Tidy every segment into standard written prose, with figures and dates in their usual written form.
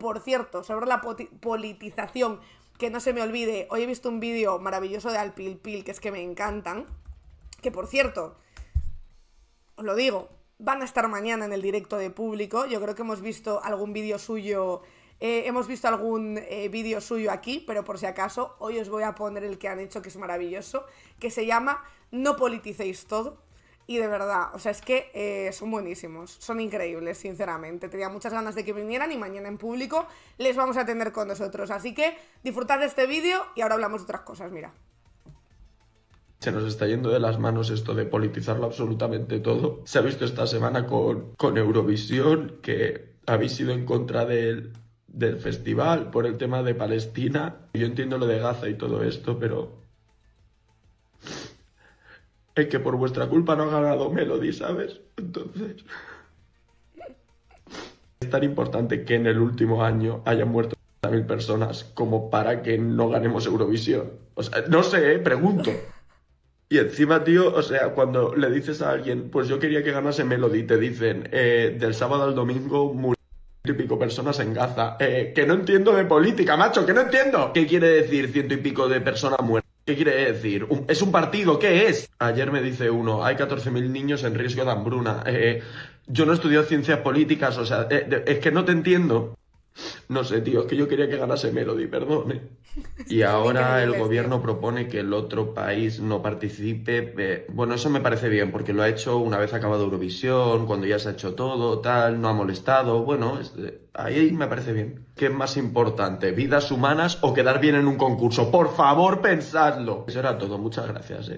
por cierto, sobre la politización, que no se me olvide, hoy he visto un vídeo maravilloso de Alpilpil, que es que me encantan, que por cierto, os lo digo, van a estar mañana en el directo de público. Yo creo que hemos visto algún vídeo suyo. Hemos visto algún vídeo suyo aquí, pero por si acaso, hoy os voy a poner el que han hecho, que es maravilloso, que se llama No politicéis todo. Y de verdad, o sea, es que son buenísimos, son increíbles, sinceramente. Tenía muchas ganas de que vinieran y mañana en público les vamos a tener con nosotros. Así que disfrutad de este vídeo y ahora hablamos de otras cosas, mira. Se nos está yendo de las manos esto de politizarlo absolutamente todo. Se ha visto esta semana con Eurovisión, que habéis ido en contra del festival por el tema de Palestina. Yo entiendo lo de Gaza y todo esto, pero es que por vuestra culpa no ha ganado Melody, ¿sabes? Entonces, es tan importante que en el último año hayan muerto 1000 personas como para que no ganemos Eurovisión. O sea, no sé, pregunto. Y encima, tío, o sea, cuando le dices a alguien, pues yo quería que ganase Melody, te dicen, del sábado al domingo murieron ciento y pico personas en Gaza. Que no entiendo de política, macho, que no entiendo. ¿Qué quiere decir ciento y pico de personas muertas? ¿Qué quiere decir? ¿Es un partido? ¿Qué es? Ayer me dice uno, hay 14.000 niños en riesgo de hambruna. Yo no he estudiado ciencias políticas, o sea, es que no te entiendo. No sé, tío, es que yo quería que ganase Melody, perdón. Y ahora el gobierno propone que el otro país no participe. Bueno, eso me parece bien, porque lo ha hecho una vez acabado Eurovisión, cuando ya se ha hecho todo, tal, no ha molestado. Bueno, ahí me parece bien. ¿Qué es más importante, vidas humanas o quedar bien en un concurso? Por favor, pensadlo. Eso era todo, muchas gracias,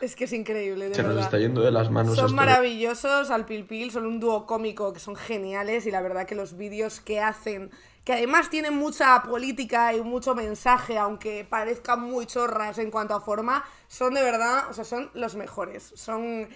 Es que es increíble, de Se nos verdad. está yendo de las manos Son esto maravillosos, Alpilpil, son un dúo cómico que son geniales y la verdad que los vídeos que hacen, que además tienen mucha política y mucho mensaje, aunque parezcan muy chorras en cuanto a forma, son de verdad, o sea, son los mejores, son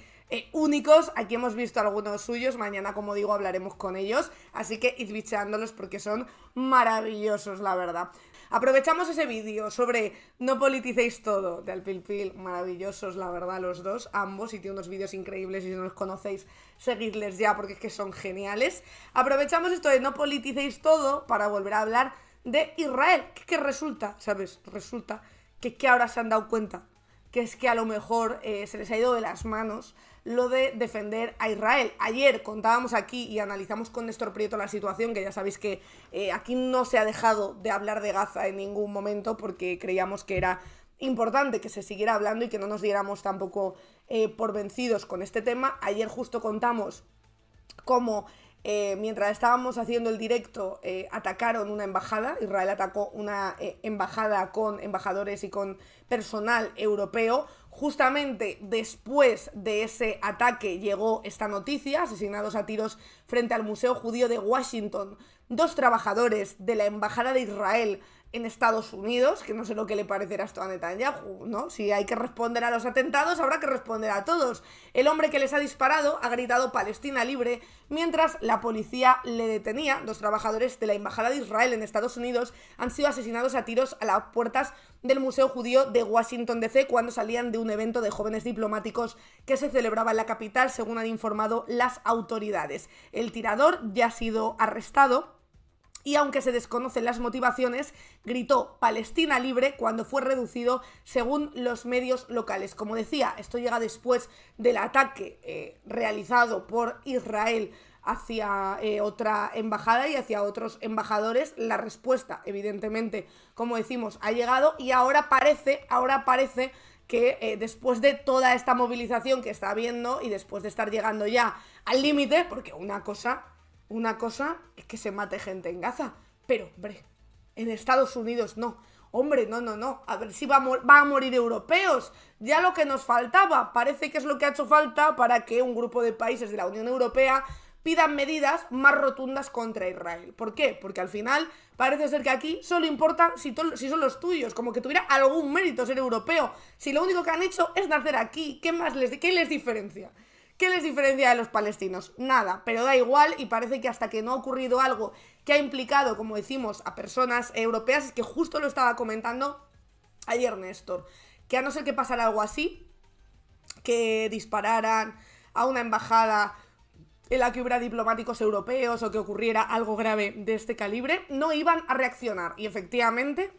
únicos. Aquí hemos visto algunos suyos, mañana, como digo, hablaremos con ellos, así que id bicheándolos porque son maravillosos, la verdad. Aprovechamos ese vídeo sobre No politicéis todo de Alpilpil, maravillosos, la verdad, los dos, ambos, y tiene unos vídeos increíbles, y si no los conocéis, seguidles ya porque es que son geniales. Aprovechamos esto de No politicéis todo para volver a hablar de Israel, que resulta, ¿sabes? Resulta que ahora se han dado cuenta que es que a lo mejor se les ha ido de las manos lo de defender a Israel. Ayer contábamos aquí y analizamos con Néstor Prieto la situación, que ya sabéis que aquí no se ha dejado de hablar de Gaza en ningún momento porque creíamos que era importante que se siguiera hablando y que no nos diéramos tampoco por vencidos con este tema. Ayer justo contamos cómo mientras estábamos haciendo el directo atacaron una embajada. Israel atacó una embajada con embajadores y con personal europeo. Justamente después de ese ataque llegó esta noticia: asesinados a tiros frente al Museo Judío de Washington 2 trabajadores de la embajada de Israel en Estados Unidos, que no sé lo que le parecerá esto a Netanyahu, ¿no? Si hay que responder a los atentados, habrá que responder a todos. El hombre que les ha disparado ha gritado Palestina libre, mientras la policía le detenía. 2 trabajadores de la embajada de Israel en Estados Unidos han sido asesinados a tiros a las puertas del Museo Judío de Washington DC cuando salían de un evento de jóvenes diplomáticos que se celebraba en la capital, según han informado las autoridades. El tirador ya ha sido arrestado y aunque se desconocen las motivaciones, gritó Palestina libre cuando fue reducido según los medios locales. Como decía, esto llega después del ataque realizado por Israel hacia otra embajada y hacia otros embajadores. La respuesta, evidentemente, como decimos, ha llegado y ahora parece que después de toda esta movilización que está habiendo y después de estar llegando ya al límite, porque una cosa es que se mate gente en Gaza, pero, hombre, en Estados Unidos no. Hombre, no. A ver si va a morir europeos. Ya lo que nos faltaba. Parece que es lo que ha hecho falta para que un grupo de países de la Unión Europea pidan medidas más rotundas contra Israel. ¿Por qué? Porque al final parece ser que aquí solo importa si son los tuyos, como que tuviera algún mérito ser europeo. Si lo único que han hecho es nacer aquí, ¿qué les diferencia? ¿Qué les diferencia de los palestinos? Nada, pero da igual y parece que hasta que no ha ocurrido algo que ha implicado, como decimos, a personas europeas, es que justo lo estaba comentando ayer Néstor, que a no ser que pasara algo así, que dispararan a una embajada en la que hubiera diplomáticos europeos o que ocurriera algo grave de este calibre, no iban a reaccionar. Y efectivamente,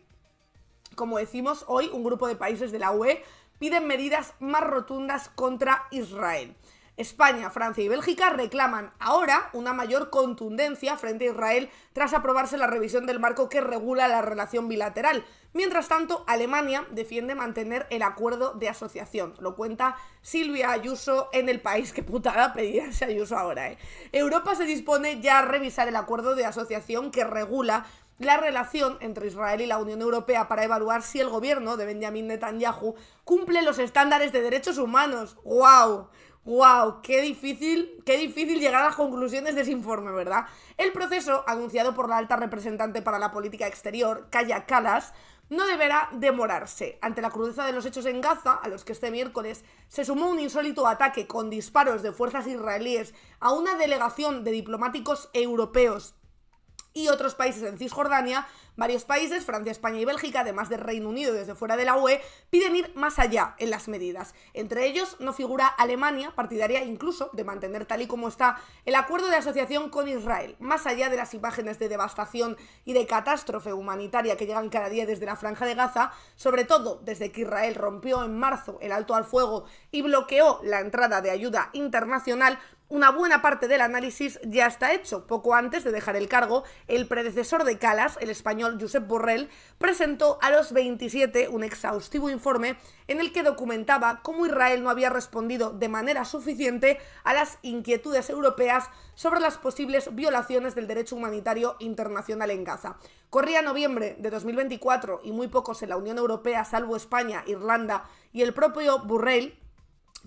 como decimos, hoy un grupo de países de la UE piden medidas más rotundas contra Israel. España, Francia y Bélgica reclaman ahora una mayor contundencia frente a Israel tras aprobarse la revisión del marco que regula la relación bilateral. Mientras tanto, Alemania defiende mantener el acuerdo de asociación. Lo cuenta Silvia Ayuso en El País. Qué putada pedirse a Ayuso ahora, ¿eh? Europa se dispone ya a revisar el acuerdo de asociación que regula la relación entre Israel y la Unión Europea para evaluar si el gobierno de Benjamin Netanyahu cumple los estándares de derechos humanos. ¡Guau! ¡Wow! Qué difícil llegar a las conclusiones de ese informe, ¿verdad? El proceso, anunciado por la alta representante para la política exterior, Kaja Kallas, no deberá demorarse. Ante la crudeza de los hechos en Gaza, a los que este miércoles se sumó un insólito ataque con disparos de fuerzas israelíes a una delegación de diplomáticos europeos y otros países en Cisjordania, varios países, Francia, España y Bélgica, además del Reino Unido desde fuera de la UE, piden ir más allá en las medidas. Entre ellos no figura Alemania, partidaria incluso de mantener tal y como está el acuerdo de asociación con Israel. Más allá de las imágenes de devastación y de catástrofe humanitaria que llegan cada día desde la Franja de Gaza, sobre todo desde que Israel rompió en marzo el alto al fuego y bloqueó la entrada de ayuda internacional, una buena parte del análisis ya está hecho. Poco antes de dejar el cargo, el predecesor de Kallas, el español Josep Borrell, presentó a los 27 un exhaustivo informe en el que documentaba cómo Israel no había respondido de manera suficiente a las inquietudes europeas sobre las posibles violaciones del derecho humanitario internacional en Gaza. Corría noviembre de 2024 y muy pocos en la Unión Europea, salvo España, Irlanda y el propio Borrell,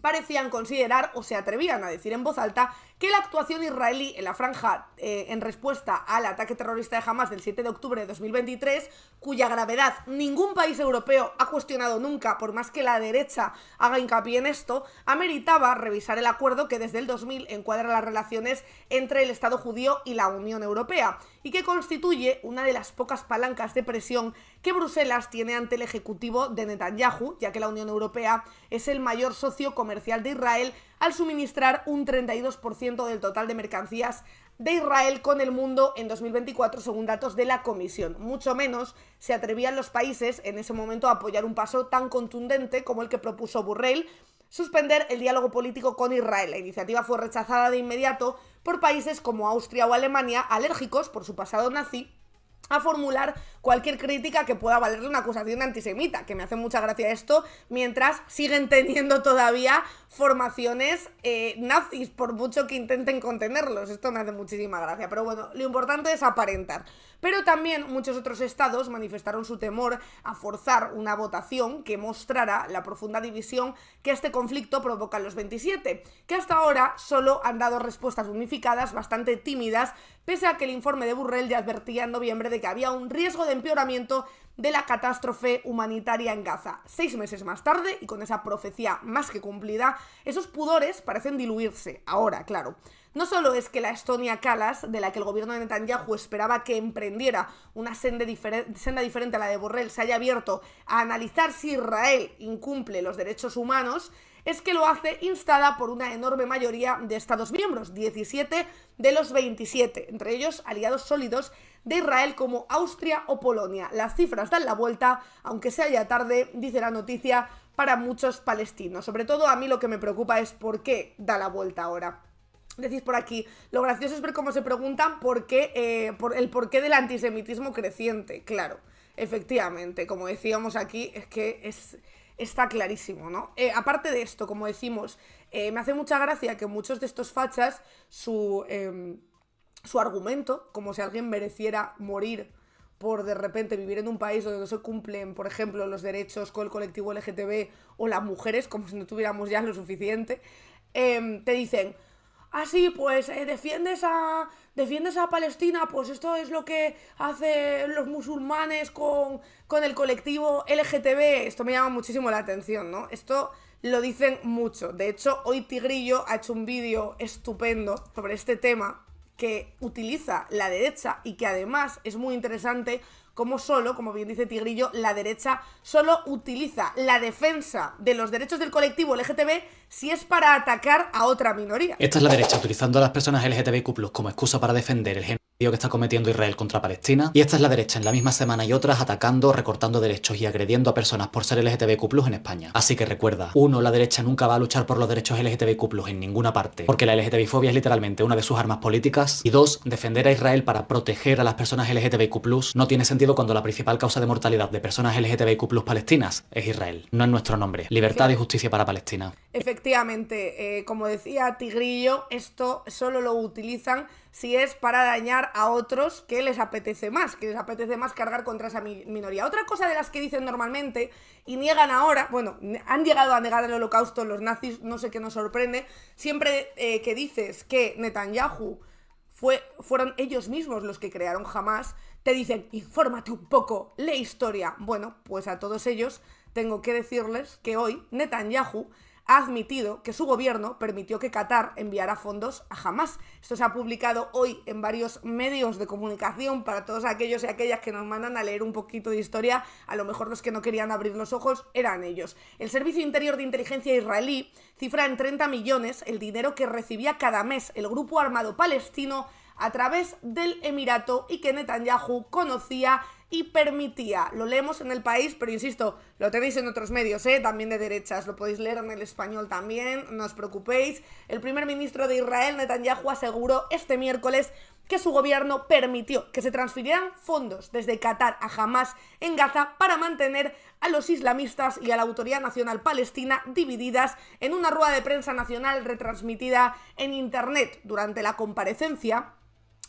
parecían considerar o se atrevían a decir en voz alta que la actuación israelí en la franja en respuesta al ataque terrorista de Hamas del 7 de octubre de 2023, cuya gravedad ningún país europeo ha cuestionado nunca, por más que la derecha haga hincapié en esto, ameritaba revisar el acuerdo que desde el 2000 encuadra las relaciones entre el Estado judío y la Unión Europea, y que constituye una de las pocas palancas de presión que Bruselas tiene ante el ejecutivo de Netanyahu, ya que la Unión Europea es el mayor socio comercial de Israel al suministrar un 32% del total de mercancías de Israel con el mundo en 2024, según datos de la Comisión. Mucho menos se atrevían los países en ese momento a apoyar un paso tan contundente como el que propuso Borrell, suspender el diálogo político con Israel. La iniciativa fue rechazada de inmediato por países como Austria o Alemania, alérgicos por su pasado nazi a formular cualquier crítica que pueda valerle una acusación antisemita, que me hace mucha gracia esto, mientras siguen teniendo todavía formaciones nazis, por mucho que intenten contenerlos. Esto me hace muchísima gracia, pero bueno, lo importante es aparentar. Pero también muchos otros estados manifestaron su temor a forzar una votación que mostrara la profunda división que este conflicto provoca en los 27, que hasta ahora solo han dado respuestas unificadas bastante tímidas, pese a que el informe de Borrell ya advertía en noviembre de que había un riesgo de empeoramiento de la catástrofe humanitaria en Gaza. 6 meses más tarde, y con esa profecía más que cumplida, esos pudores parecen diluirse. Ahora, claro, no solo es que la Estonia Kallas, de la que el gobierno de Netanyahu esperaba que emprendiera una senda diferente a la de Borrell, se haya abierto a analizar si Israel incumple los derechos humanos, es que lo hace instada por una enorme mayoría de Estados miembros, 17 de los 27, entre ellos aliados sólidos de Israel como Austria o Polonia. Las cifras dan la vuelta, aunque sea ya tarde, dice la noticia, para muchos palestinos. Sobre todo a mí lo que me preocupa es por qué da la vuelta ahora. Decís por aquí, lo gracioso es ver cómo se preguntan por el porqué del antisemitismo creciente. Claro, efectivamente, como decíamos aquí, es que está clarísimo, ¿no? Aparte de esto, como decimos, me hace mucha gracia que muchos de estos fachas, su argumento, como si alguien mereciera morir por de repente vivir en un país donde no se cumplen, por ejemplo, los derechos con el colectivo LGTB o las mujeres, como si no tuviéramos ya lo suficiente, te dicen: ah, sí, pues defiendes a Palestina, pues esto es lo que hacen los musulmanes con el colectivo LGTB. Esto me llama muchísimo la atención, ¿no? Esto lo dicen mucho. De hecho, hoy Tigrillo ha hecho un vídeo estupendo sobre este tema que utiliza la derecha y que además es muy interesante como bien dice Tigrillo, la derecha solo utiliza la defensa de los derechos del colectivo LGTB si es para atacar a otra minoría. Esta es la derecha utilizando a las personas LGTBIQ+ como excusa para defender el genocidio que está cometiendo Israel contra Palestina, y esta es la derecha en la misma semana y otras atacando, recortando derechos y agrediendo a personas por ser LGTBIQ+ en España. Así que recuerda, 1. La derecha nunca va a luchar por los derechos LGTBIQ+ en ninguna parte, porque la LGTBI-fobia es literalmente una de sus armas políticas, y 2. Defender a Israel para proteger a las personas LGTBIQ+ no tiene sentido cuando la principal causa de mortalidad de personas LGTBIQ+ palestinas es Israel. No es nuestro nombre. Libertad y justicia para Palestina. Efectivamente, como decía Tigrillo, esto solo lo utilizan si es para dañar a otros que les apetece más cargar contra esa minoría. Otra cosa de las que dicen normalmente y niegan ahora, bueno, han llegado a negar el holocausto los nazis, no sé qué nos sorprende, siempre que dices que Netanyahu fueron ellos mismos los que crearon Hamás, te dicen, infórmate un poco, lee historia. Bueno, pues a todos ellos tengo que decirles que hoy Netanyahu ha admitido que su gobierno permitió que Qatar enviara fondos a Hamás. Esto se ha publicado hoy en varios medios de comunicación para todos aquellos y aquellas que nos mandan a leer un poquito de historia. A lo mejor los que no querían abrir los ojos eran ellos. El Servicio Interior de Inteligencia israelí cifra en 30 millones el dinero que recibía cada mes el grupo armado palestino a través del Emirato y que Netanyahu conocía y permitía. Lo leemos en El País, pero insisto, lo tenéis en otros medios, también de derechas, lo podéis leer en El Español también, no os preocupéis. El primer ministro de Israel, Netanyahu, aseguró este miércoles que su gobierno permitió que se transfirieran fondos desde Qatar a Hamás en Gaza para mantener a los islamistas y a la Autoridad Nacional Palestina divididas. En una rueda de prensa nacional retransmitida en internet durante la comparecencia,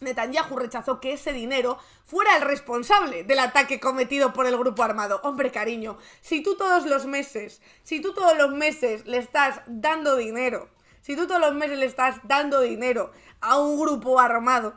Netanyahu rechazó que ese dinero fuera el responsable del ataque cometido por el grupo armado. Hombre, cariño, si tú todos los meses le estás dando dinero, a un grupo armado,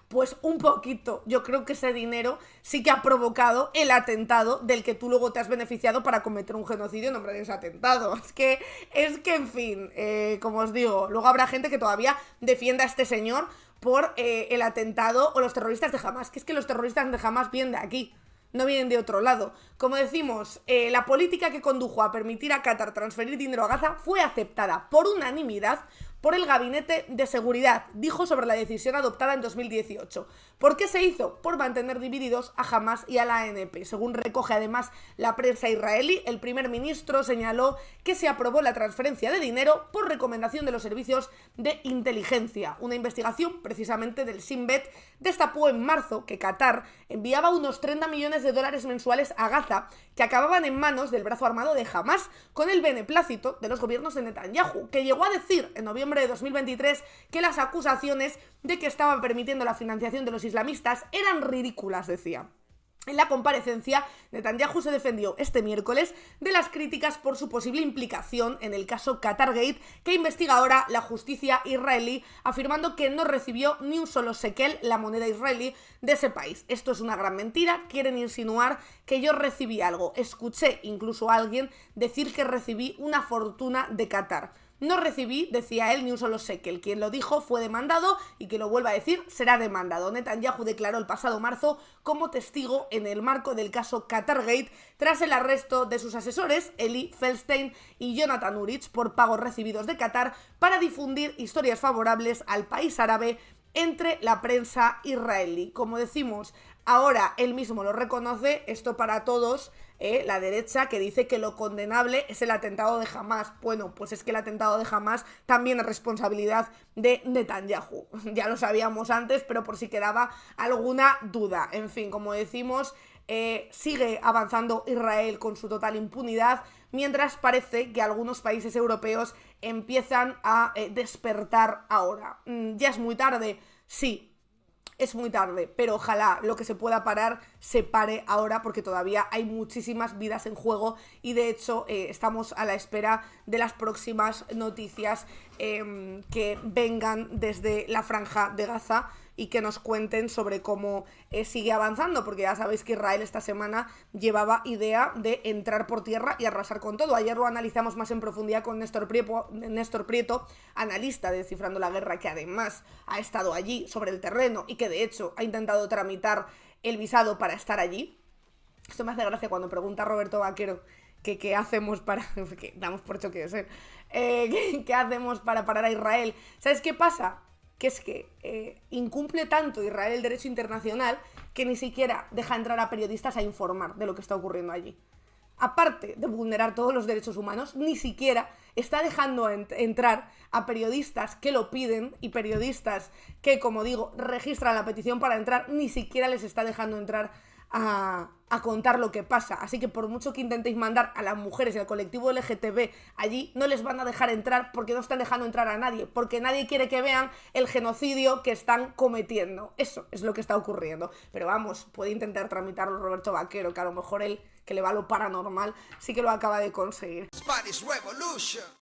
pues un poquito, yo creo que ese dinero sí que ha provocado el atentado del que tú luego te has beneficiado para cometer un genocidio en nombre de ese atentado. Es que en fin, como os digo, luego habrá gente que todavía defienda a este señor por el atentado o los terroristas de Hamás, que es que los terroristas de Hamás vienen de aquí, no vienen de otro lado. Como decimos, la política que condujo a permitir a Qatar transferir dinero a Gaza fue aceptada por unanimidad por el Gabinete de Seguridad, dijo sobre la decisión adoptada en 2018. ¿Por qué se hizo? Por mantener divididos a Hamás y a la ANP. Según recoge además la prensa israelí, el primer ministro señaló que se aprobó la transferencia de dinero por recomendación de los servicios de inteligencia. Una investigación precisamente del Shin Bet destapó en marzo que Qatar enviaba unos 30 millones de dólares mensuales a Gaza que acababan en manos del brazo armado de Hamás con el beneplácito de los gobiernos de Netanyahu, que llegó a decir en noviembre de 2023 que las acusaciones de que estaban permitiendo la financiación de los islamistas eran ridículas, decía. En la comparecencia, Netanyahu se defendió este miércoles de las críticas por su posible implicación en el caso Qatargate, que investiga ahora la justicia israelí, afirmando que no recibió ni un solo shekel, la moneda israelí, de ese país. Esto es una gran mentira, quieren insinuar que yo recibí algo. Escuché incluso a alguien decir que recibí una fortuna de Qatar. No recibí, decía él, ni un solo shekel. Quien lo dijo fue demandado y quien lo vuelva a decir será demandado. Netanyahu declaró el pasado marzo como testigo en el marco del caso Qatargate tras el arresto de sus asesores, Eli Feldstein y Jonathan Urich, por pagos recibidos de Qatar para difundir historias favorables al país árabe entre la prensa israelí. Como decimos, ahora él mismo lo reconoce, esto para todos, la derecha que dice que lo condenable es el atentado de Hamás. Bueno, pues es que el atentado de Hamás también es responsabilidad de Netanyahu. Ya lo sabíamos antes, pero por si quedaba alguna duda. En fin, como decimos, sigue avanzando Israel con su total impunidad, mientras parece que algunos países europeos empiezan a despertar ahora. ¿Ya es muy tarde? Sí. Es muy tarde, pero ojalá lo que se pueda parar se pare ahora, porque todavía hay muchísimas vidas en juego y de hecho estamos a la espera de las próximas noticias que vengan desde la Franja de Gaza y que nos cuenten sobre cómo sigue avanzando, porque ya sabéis que Israel esta semana llevaba idea de entrar por tierra y arrasar con todo. Ayer lo analizamos más en profundidad con Néstor Prieto, analista de Descifrando la Guerra, que además ha estado allí sobre el terreno y que de hecho ha intentado tramitar el visado para estar allí. Esto me hace gracia cuando pregunta Roberto Vaquero que qué hacemos para... porque damos por hecho que es él. ¿Qué hacemos para parar a Israel? ¿Sabes qué pasa? Que es que incumple tanto Israel el derecho internacional que ni siquiera deja entrar a periodistas a informar de lo que está ocurriendo allí. Aparte de vulnerar todos los derechos humanos, ni siquiera está dejando entrar a periodistas que lo piden y periodistas que, como digo, registran la petición para entrar, ni siquiera les está dejando entrar a contar lo que pasa. Así que por mucho que intentéis mandar a las mujeres y al colectivo LGTB allí, no les van a dejar entrar porque no están dejando entrar a nadie, porque nadie quiere que vean el genocidio que están cometiendo. Eso es lo que está ocurriendo. Pero vamos, puede intentar tramitarlo Roberto Vaquero, que a lo mejor él, que le va a lo paranormal, sí que lo acaba de conseguir.